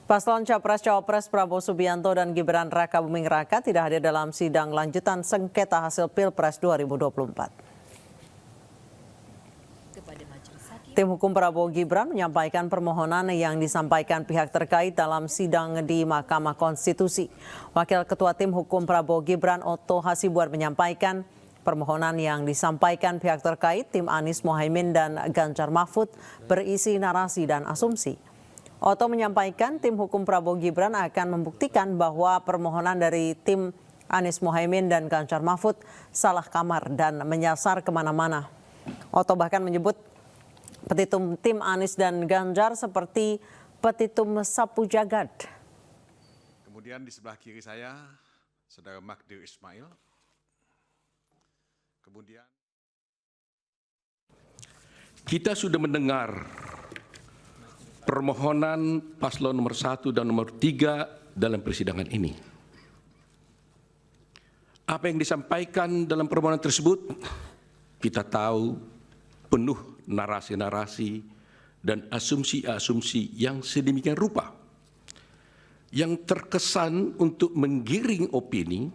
Paslon Capres-Cawapres Prabowo Subianto dan Gibran Raka Buming Raka tidak hadir dalam sidang lanjutan sengketa hasil Pilpres 2024. Tim hukum Prabowo Gibran menyampaikan permohonan yang disampaikan pihak terkait dalam sidang di Mahkamah Konstitusi. Wakil Ketua Tim Hukum Prabowo Gibran Otto Hasibuan menyampaikan permohonan yang disampaikan pihak terkait tim Anies Mohaimin dan Ganjar Mahfud berisi narasi dan asumsi. Otto menyampaikan tim hukum Prabowo Gibran akan membuktikan bahwa permohonan dari tim Anies Mohaimin dan Ganjar Mahfud salah kamar dan menyasar kemana-mana. Otto bahkan menyebut petitum tim Anies dan Ganjar seperti petitum sapu jagad. Kemudian di sebelah kiri saya, Saudara Magdir Ismail. Kemudian kita sudah mendengar permohonan paslon nomor 1 dan nomor 3 dalam persidangan ini. Apa yang disampaikan dalam permohonan tersebut, kita tahu penuh narasi-narasi dan asumsi-asumsi yang sedemikian rupa, yang terkesan untuk menggiring opini,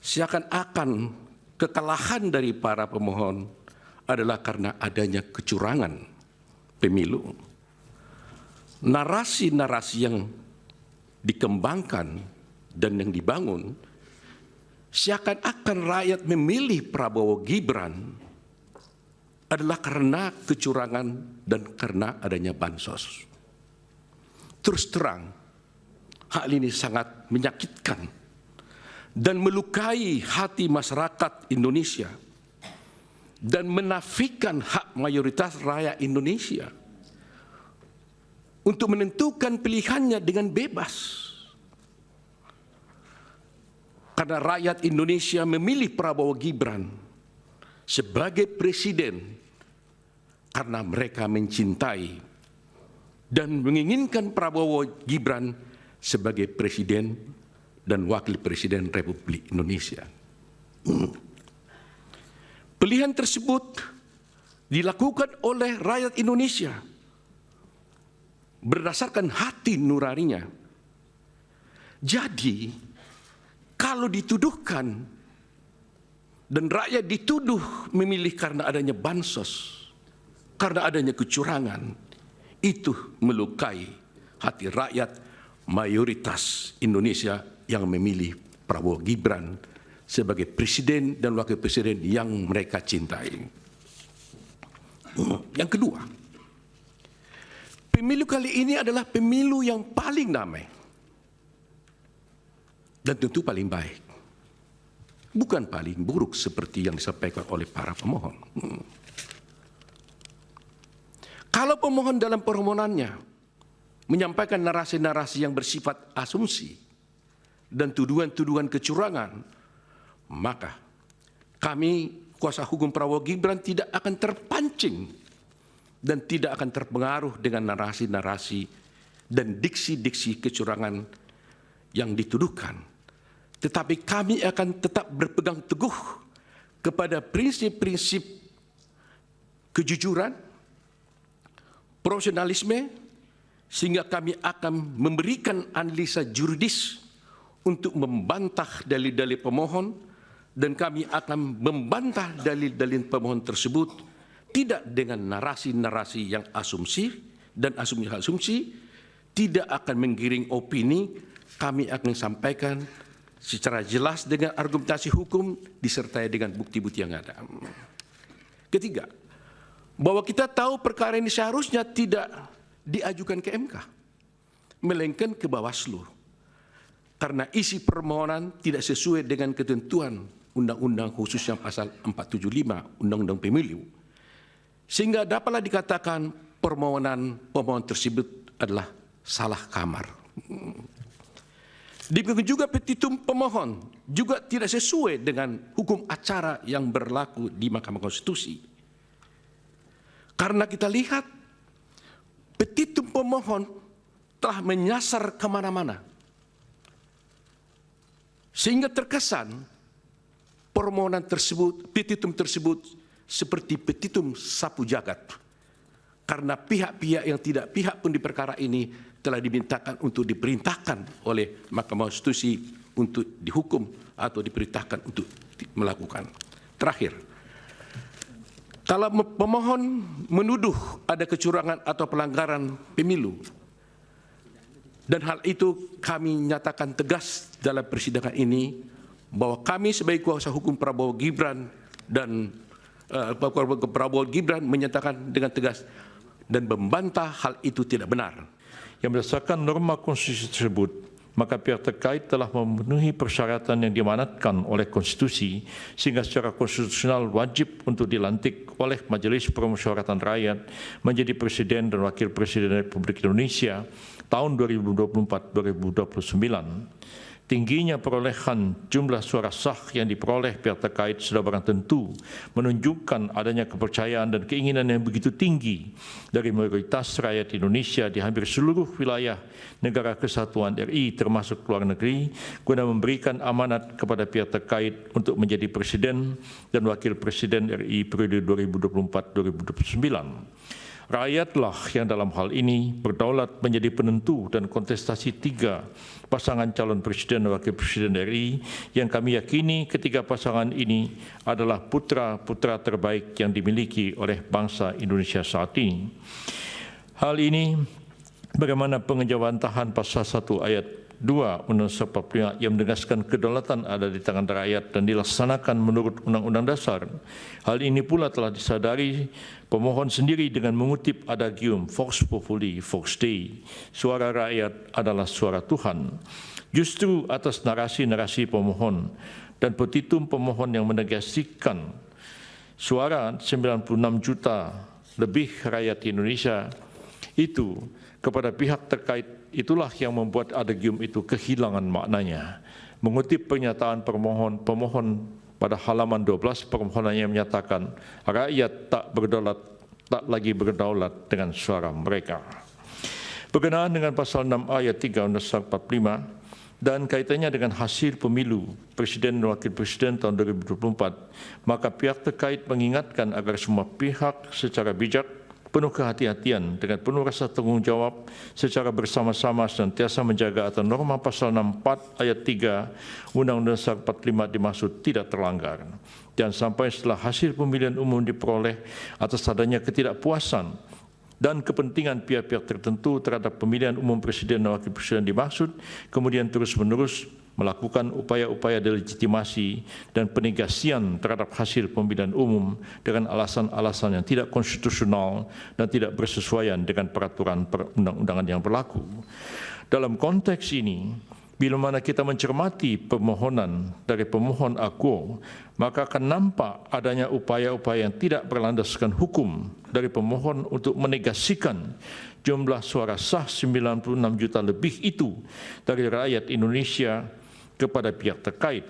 seakan-akan kekalahan dari para pemohon adalah karena adanya kecurangan pemilu. Narasi-narasi yang dikembangkan dan yang dibangun seakan-akan rakyat memilih Prabowo Gibran adalah karena kecurangan dan karena adanya bansos. Terus terang, hal ini sangat menyakitkan dan melukai hati masyarakat Indonesia dan menafikan hak mayoritas rakyat Indonesia untuk menentukan pilihannya dengan bebas. Karena rakyat Indonesia memilih Prabowo Gibran sebagai presiden karena mereka mencintai dan menginginkan Prabowo Gibran sebagai presiden dan wakil presiden Republik Indonesia. Pilihan tersebut dilakukan oleh rakyat Indonesia berdasarkan hati nuraninya. Jadi, kalau dituduhkan dan rakyat dituduh memilih karena adanya bansos, karena adanya kecurangan, itu melukai hati rakyat mayoritas Indonesia yang memilih Prabowo Gibran sebagai presiden dan wakil presiden yang mereka cintai. Yang kedua, pemilu kali ini adalah pemilu yang paling damai dan tentu paling baik, bukan paling buruk seperti yang disampaikan oleh para pemohon. Kalau pemohon dalam permohonannya menyampaikan narasi-narasi yang bersifat asumsi dan tuduhan-tuduhan kecurangan, maka kami kuasa hukum Prabowo Gibran tidak akan terpancing dan tidak akan terpengaruh dengan narasi-narasi dan diksi-diksi kecurangan yang dituduhkan. Tetapi kami akan tetap berpegang teguh kepada prinsip-prinsip kejujuran, profesionalisme, sehingga kami akan memberikan analisa juridis untuk membantah dalil-dalil pemohon, dan kami akan membantah dalil-dalil pemohon tersebut tidak dengan narasi-narasi yang asumsi dan asumsi-asumsi, tidak akan menggiring opini. Kami akan sampaikan secara jelas dengan argumentasi hukum disertai dengan bukti-bukti yang ada. Ketiga, bahwa kita tahu perkara ini seharusnya tidak diajukan ke MK, melainkan ke Bawaslu, karena isi permohonan tidak sesuai dengan ketentuan Undang-Undang khususnya pasal 475 Undang-Undang Pemilu, sehingga dapatlah dikatakan permohonan pemohon tersebut adalah salah kamar. Demikian juga petitum pemohon juga tidak sesuai dengan hukum acara yang berlaku di Mahkamah Konstitusi. Karena kita lihat petitum pemohon telah menyasar kemana-mana, sehingga terkesan permohonan tersebut, petitum tersebut seperti petitum sapu jagad. karena pihak-pihak yang tidak pihak pun di perkara ini telah dimintakan untuk diperintahkan oleh Mahkamah Konstitusi untuk dihukum atau diperintahkan untuk melakukan. Terakhir, kalau pemohon menuduh ada kecurangan atau pelanggaran pemilu, dan hal itu kami nyatakan tegas dalam persidangan ini bahwa kami sebagai kuasa hukum Prabowo Gibran dan Prabowo Gibran menyatakan dengan tegas dan membantah hal itu tidak benar. Yang berdasarkan norma konstitusi tersebut, maka pihak terkait telah memenuhi persyaratan yang diamanatkan oleh konstitusi sehingga secara konstitusional wajib untuk dilantik oleh Majelis Permusyawaratan Rakyat menjadi Presiden dan Wakil Presiden Republik Indonesia tahun 2024-2029. Tingginya perolehan jumlah suara sah yang diperoleh pihak terkait sudah barang tentu menunjukkan adanya kepercayaan dan keinginan yang begitu tinggi dari mayoritas rakyat Indonesia di hampir seluruh wilayah negara kesatuan RI termasuk luar negeri guna memberikan amanat kepada pihak terkait untuk menjadi Presiden dan Wakil Presiden RI periode 2024-2029. Rakyatlah yang dalam hal ini berdaulat menjadi penentu dan kontestasi 3 pasangan calon presiden dan wakil presiden RI yang kami yakini ketiga pasangan ini adalah putra-putra terbaik yang dimiliki oleh bangsa Indonesia saat ini. Hal ini bagaimana pengejawantahan pasal 1 ayat 2 Undang-Undang 45 yang menegaskan kedaulatan ada di tangan rakyat dan dilaksanakan menurut Undang-Undang Dasar. Hal ini pula telah disadari pemohon sendiri dengan mengutip adagium Vox Populi, Vox Dei, suara rakyat adalah suara Tuhan. Justru atas narasi-narasi pemohon dan petitum pemohon yang menegasikan suara 96 juta lebih rakyat Indonesia itu kepada pihak terkait, itulah yang membuat adagium itu kehilangan maknanya. Mengutip pernyataan pemohon pada halaman 12 permohonannya menyatakan rakyat tak lagi berdaulat dengan suara mereka. Berkenaan dengan pasal 6 ayat 3 Undang-Undang 45 dan kaitannya dengan hasil pemilu Presiden dan Wakil Presiden tahun 2024, maka pihak terkait mengingatkan agar semua pihak secara bijak, penuh kehati-hatian dengan penuh rasa tanggung jawab secara bersama-sama senantiasa menjaga agar norma pasal 64 ayat 3 Undang-Undang 45 dimaksud tidak terlanggar. Dan sampai setelah hasil pemilihan umum diperoleh atas adanya ketidakpuasan dan kepentingan pihak-pihak tertentu terhadap pemilihan umum presiden dan wakil presiden dimaksud, kemudian terus-menerus melakukan upaya-upaya delegitimasi dan penegasian terhadap hasil pemilihan umum dengan alasan-alasan yang tidak konstitusional dan tidak bersesuaian dengan peraturan perundang-undangan yang berlaku. Dalam konteks ini, bila mana kita mencermati permohonan dari pemohon akuo, maka akan nampak adanya upaya-upaya yang tidak berlandaskan hukum dari pemohon untuk menegasikan jumlah suara sah 96 juta lebih itu dari rakyat Indonesia kepada pihak terkait.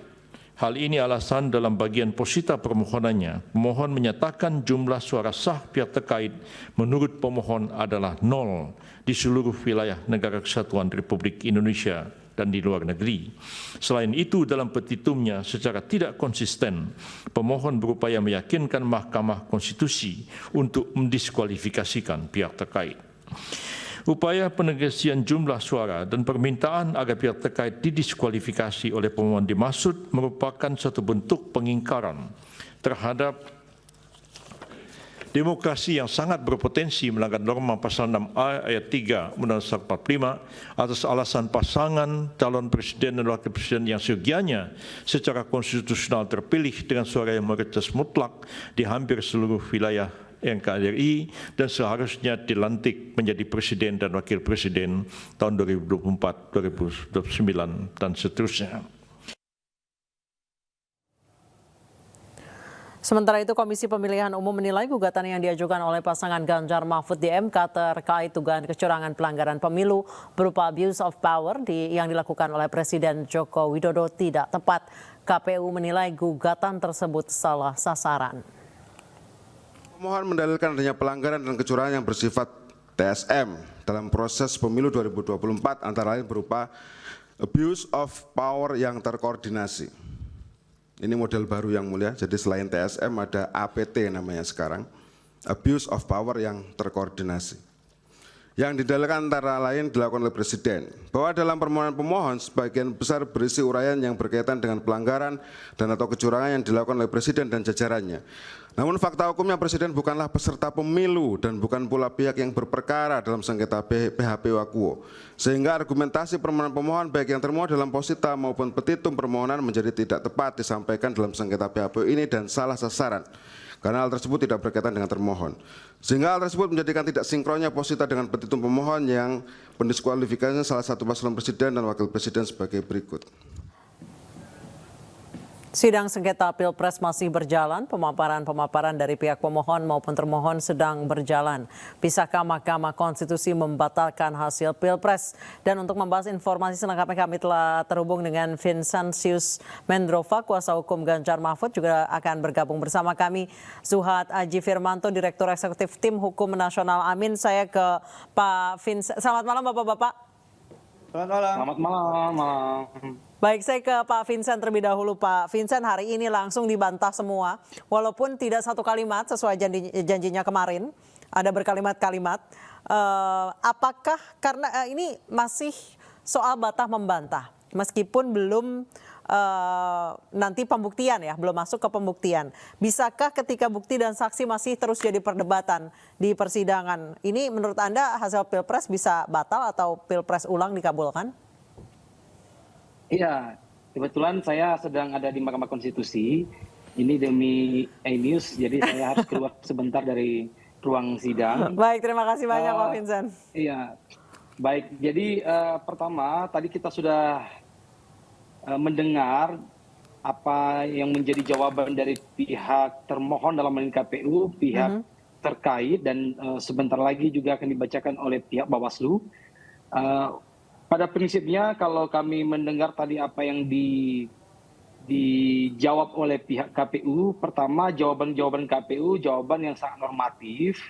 Hal ini alasan dalam bagian posita permohonannya, pemohon menyatakan jumlah suara sah pihak terkait menurut pemohon adalah 0 di seluruh wilayah negara kesatuan Republik Indonesia dan di luar negeri. Selain itu, dalam petitumnya secara tidak konsisten, pemohon berupaya meyakinkan Mahkamah Konstitusi untuk mendiskualifikasikan pihak terkait. Upaya penegasian jumlah suara dan permintaan agar pihak terkait didiskualifikasi oleh pemohon dimaksud merupakan satu bentuk pengingkaran terhadap demokrasi yang sangat berpotensi melanggar norma pasal 6A ayat 3 Undang-Undang 45 atas alasan pasangan calon presiden dan wakil presiden yang seyogianya secara konstitusional terpilih dengan suara yang mayoritas mutlak di hampir seluruh wilayah NKRI dan seharusnya dilantik menjadi presiden dan wakil presiden tahun 2024, 2029 dan seterusnya. Sementara itu, Komisi Pemilihan Umum menilai gugatan yang diajukan oleh pasangan Ganjar Mahfud di MK terkait dugaan kecurangan pelanggaran pemilu berupa abuse of power yang dilakukan oleh Presiden Joko Widodo tidak tepat. KPU menilai gugatan tersebut salah sasaran. Pemohon mendalilkan adanya pelanggaran dan kecurangan yang bersifat TSM dalam proses pemilu 2024 antara lain berupa abuse of power yang terkoordinasi. Ini model baru yang mulia, jadi selain TSM ada APT namanya sekarang. abuse of power yang terkoordinasi. Yang didalilkan antara lain dilakukan oleh Presiden, bahwa dalam permohonan pemohon sebagian besar berisi uraian yang berkaitan dengan pelanggaran dan atau kecurangan yang dilakukan oleh Presiden dan jajarannya. Namun fakta hukumnya Presiden bukanlah peserta pemilu dan bukan pula pihak yang berperkara dalam sengketa PHP Wakuwo. Sehingga argumentasi permohonan pemohon baik yang termuat dalam posita maupun petitum permohonan menjadi tidak tepat disampaikan dalam sengketa PHP ini dan salah sasaran. Karena hal tersebut tidak berkaitan dengan termohon. Sehingga hal tersebut menjadikan tidak sinkronnya posita dengan petitum pemohon yang mendiskualifikasinya salah satu paslon presiden dan wakil presiden sebagai berikut. Sidang sengketa Pilpres masih berjalan, pemaparan dari pihak pemohon maupun termohon sedang berjalan. Bisakah Mahkamah Konstitusi membatalkan hasil Pilpres? Dan untuk membahas informasi selengkapnya kami telah terhubung dengan Vincentius Mendrova, kuasa hukum Ganjar Mahfud, juga akan bergabung bersama kami. Zuhad Aji Firmanto, Direktur Eksekutif Tim Hukum Nasional Amin. Saya ke Pak Vincent. Selamat malam Bapak-Bapak. Selamat malam. Baik, saya ke Pak Vincent terlebih dahulu. Pak Vincent, hari ini langsung dibantah semua, walaupun tidak satu kalimat sesuai janjinya kemarin, ada berkalimat-kalimat. Apakah karena ini masih soal batah membantah, meskipun belum nanti pembuktian ya, belum masuk ke pembuktian. Bisakah ketika bukti dan saksi masih terus jadi perdebatan di persidangan, ini menurut Anda hasil Pilpres bisa batal atau Pilpres ulang dikabulkan? Iya, kebetulan saya sedang ada di Mahkamah Konstitusi. Ini demi iNews, jadi saya harus keluar sebentar dari ruang sidang. Baik, terima kasih banyak Pak Vincent. Iya, baik. Jadi pertama, tadi kita sudah mendengar apa yang menjadi jawaban dari pihak termohon dalam hal ini KPU, pihak terkait, dan sebentar lagi juga akan dibacakan oleh pihak Bawaslu. Pada prinsipnya kalau kami mendengar tadi apa yang dijawab oleh pihak KPU, pertama jawaban KPU jawaban yang sangat normatif.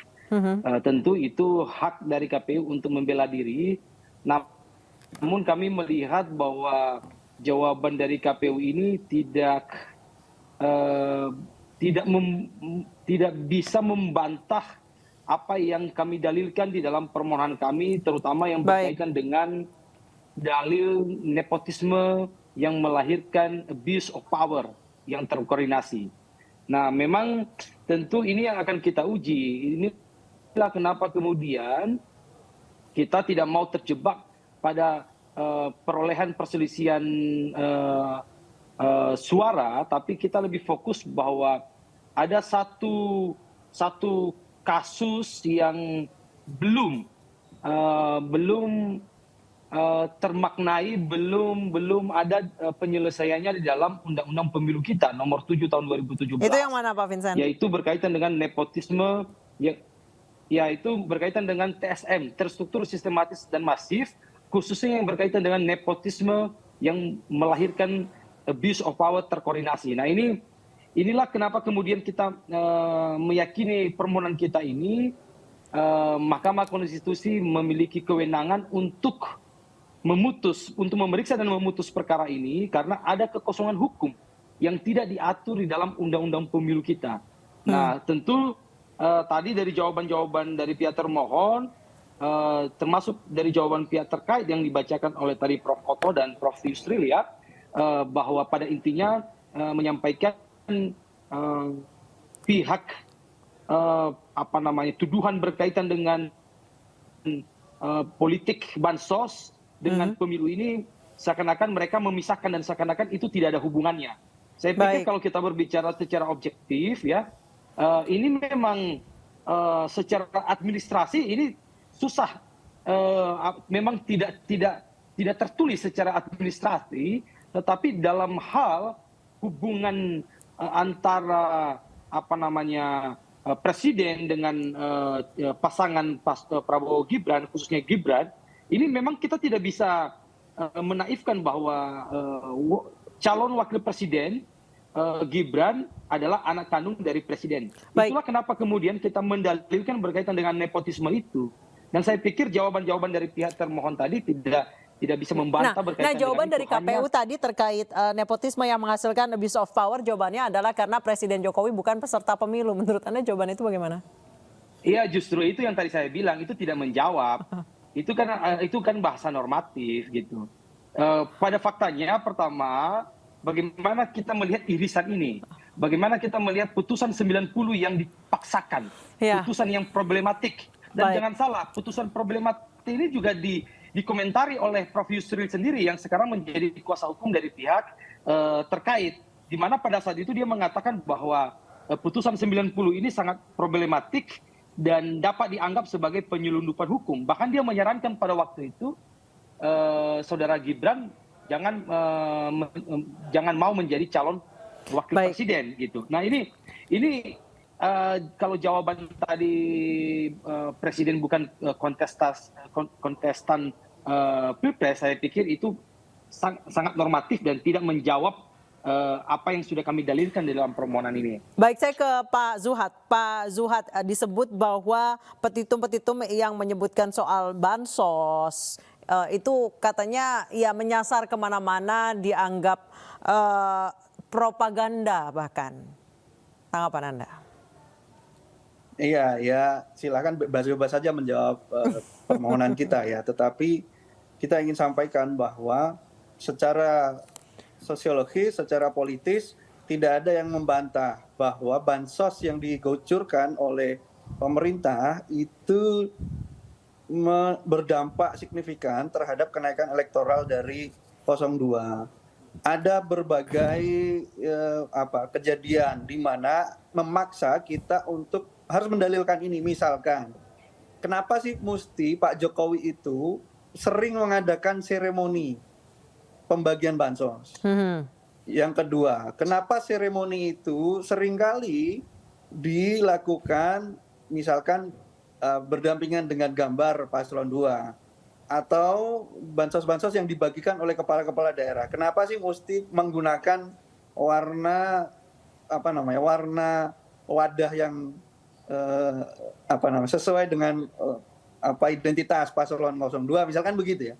Tentu itu hak dari KPU untuk membela diri. Namun kami melihat bahwa jawaban dari KPU ini tidak bisa membantah apa yang kami dalilkan di dalam permohonan kami, terutama yang berkaitan dengan dalil nepotisme yang melahirkan abuse of power yang terkoordinasi. Nah, memang tentu ini yang akan kita uji. Inilah kenapa kemudian kita tidak mau terjebak pada perolehan perselisihan suara, tapi kita lebih fokus bahwa ada satu kasus yang belum termaknai, belum ada penyelesaiannya di dalam Undang-Undang Pemilu kita nomor 7 tahun 2017. Itu yang mana Pak Vincent? Yaitu berkaitan dengan nepotisme, yaitu berkaitan dengan TSM, terstruktur, sistematis dan masif, khususnya yang berkaitan dengan nepotisme yang melahirkan abuse of power terkoordinasi. Nah, inilah kenapa kemudian kita meyakini permohonan kita ini Mahkamah Konstitusi memiliki kewenangan untuk memeriksa dan memutus perkara ini karena ada kekosongan hukum yang tidak diatur di dalam Undang-Undang Pemilu kita. Nah, tentu tadi dari jawaban-jawaban dari pihak termohon, termasuk dari jawaban pihak terkait yang dibacakan oleh tadi Prof. Oto dan Prof. Yusril ya, bahwa pada intinya menyampaikan pihak tuduhan berkaitan dengan politik bansos dengan pemilu ini seakan-akan mereka memisahkan dan seakan-akan itu tidak ada hubungannya. Saya pikir kalau kita berbicara secara objektif ya, ini memang secara administrasi ini susah, memang tidak tertulis secara administrasi, tetapi dalam hal hubungan antara presiden dengan pasangan Prabowo Gibran, khususnya Gibran, ini memang kita tidak bisa menaifkan bahwa calon wakil presiden Gibran adalah anak kandung dari presiden. Itulah kenapa kemudian kita mendalilkan berkaitan dengan nepotisme itu. Dan saya pikir jawaban-jawaban dari pihak termohon tadi tidak bisa membantah berkaitan dengan jawaban itu. dari KPU tadi terkait nepotisme yang menghasilkan abuse of power, jawabannya adalah karena Presiden Jokowi bukan peserta pemilu. Menurut Anda jawaban itu bagaimana? Iya, justru itu yang tadi saya bilang, itu tidak menjawab. Itu kan bahasa normatif gitu. Pada faktanya pertama, bagaimana kita melihat irisan ini? Bagaimana kita melihat putusan 90 yang dipaksakan, Ya, putusan yang problematik. Dan baik. jangan salah, putusan problematik ini juga dikomentari oleh Prof. Yusril sendiri yang sekarang menjadi kuasa hukum dari pihak terkait. Di mana pada saat itu dia mengatakan bahwa putusan 90 ini sangat problematik dan dapat dianggap sebagai penyelundupan hukum. Bahkan dia menyarankan pada waktu itu saudara Gibran jangan mau menjadi calon wakil Baik. presiden gitu. Nah ini kalau jawaban tadi presiden bukan kontestan pilpres, saya pikir itu sangat normatif dan tidak menjawab apa yang sudah kami dalilkan di dalam permohonan ini. Baik, saya ke Pak Zuhad. Pak Zuhad, disebut bahwa petitum-petitum yang menyebutkan soal bansos itu katanya ya menyasar kemana-mana, dianggap propaganda bahkan. Tanggapan Anda? Iya, ya silakan bebas-bebas saja menjawab permohonan kita ya. Tetapi kita ingin sampaikan bahwa secara sosiologis, secara politis tidak ada yang membantah bahwa bansos yang dikucurkan oleh pemerintah itu berdampak signifikan terhadap kenaikan elektoral dari 02. Ada berbagai kejadian di mana memaksa kita untuk harus mendalilkan ini. Misalkan, kenapa sih mesti Pak Jokowi itu sering mengadakan seremoni pembagian bansos? Yang kedua, kenapa seremoni itu seringkali dilakukan misalkan berdampingan dengan gambar paslon 2 atau bansos-bansos yang dibagikan oleh kepala-kepala daerah. Kenapa sih mesti menggunakan warna warna wadah yang sesuai dengan identitas paslon 02 misalkan begitu ya.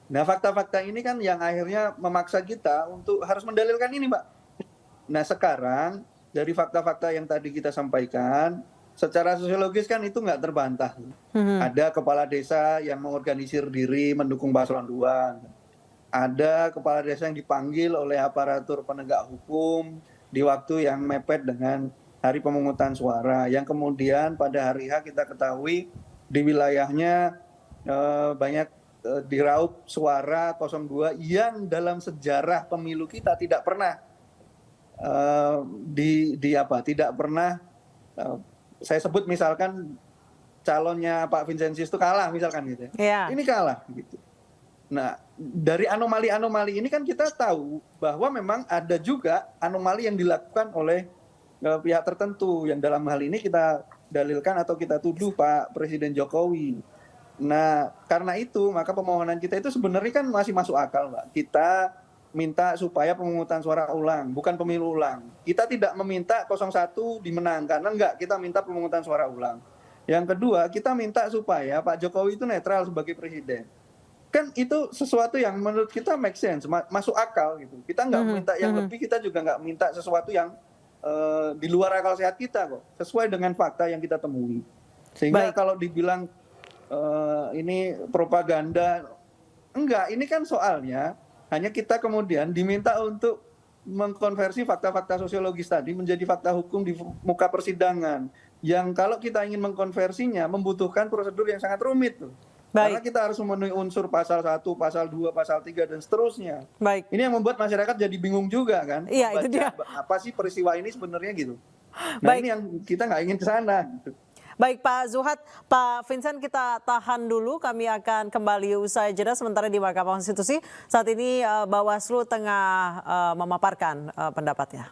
Nah, fakta-fakta ini kan yang akhirnya memaksa kita untuk harus mendalilkan ini, Mbak. Nah, sekarang dari fakta-fakta yang tadi kita sampaikan, secara sosiologis kan itu nggak terbantah. Ada kepala desa yang mengorganisir diri mendukung paslon 2. Ada kepala desa yang dipanggil oleh aparatur penegak hukum di waktu yang mepet dengan hari pemungutan suara. Yang kemudian pada hari H kita ketahui di wilayahnya banyak diraup suara 02 yang dalam sejarah pemilu kita tidak pernah tidak pernah saya sebut misalkan calonnya Pak Vincenzius itu kalah misalkan gitu ya. Yeah. Ini kalah gitu. Nah, dari anomali-anomali ini kan kita tahu bahwa memang ada juga anomali yang dilakukan oleh pihak tertentu yang dalam hal ini kita dalilkan atau kita tuduh Pak Presiden Jokowi. Nah, karena itu maka permohonan kita itu sebenarnya kan masih masuk akal, Mbak. Kita minta supaya pemungutan suara ulang, bukan pemilu ulang. Kita tidak meminta 01 dimenangkan, enggak, kita minta pemungutan suara ulang. Yang kedua, kita minta supaya Pak Jokowi itu netral sebagai presiden. Kan itu sesuatu yang menurut kita make sense, masuk akal gitu. Kita nggak minta yang lebih, kita juga nggak minta sesuatu yang di luar akal sehat kita kok. Sesuai dengan fakta yang kita temui. Sehingga kalau dibilang ini propaganda, enggak, ini kan soalnya hanya kita kemudian diminta untuk mengkonversi fakta-fakta sosiologis tadi menjadi fakta hukum di muka persidangan. Yang kalau kita ingin mengkonversinya membutuhkan prosedur yang sangat rumit tuh. Karena kita harus memenuhi unsur pasal 1, pasal 2, pasal 3 dan seterusnya. Ini yang membuat masyarakat jadi bingung juga kan. Iya, itu dia. Apa sih peristiwa ini sebenarnya gitu. Nah, ini yang kita nggak ingin ke sana gitu. Baik Pak Zuhad, Pak Vincent kita tahan dulu, kami akan kembali usai jeda sementara di Mahkamah Konstitusi. Saat ini Bawaslu tengah memaparkan pendapatnya.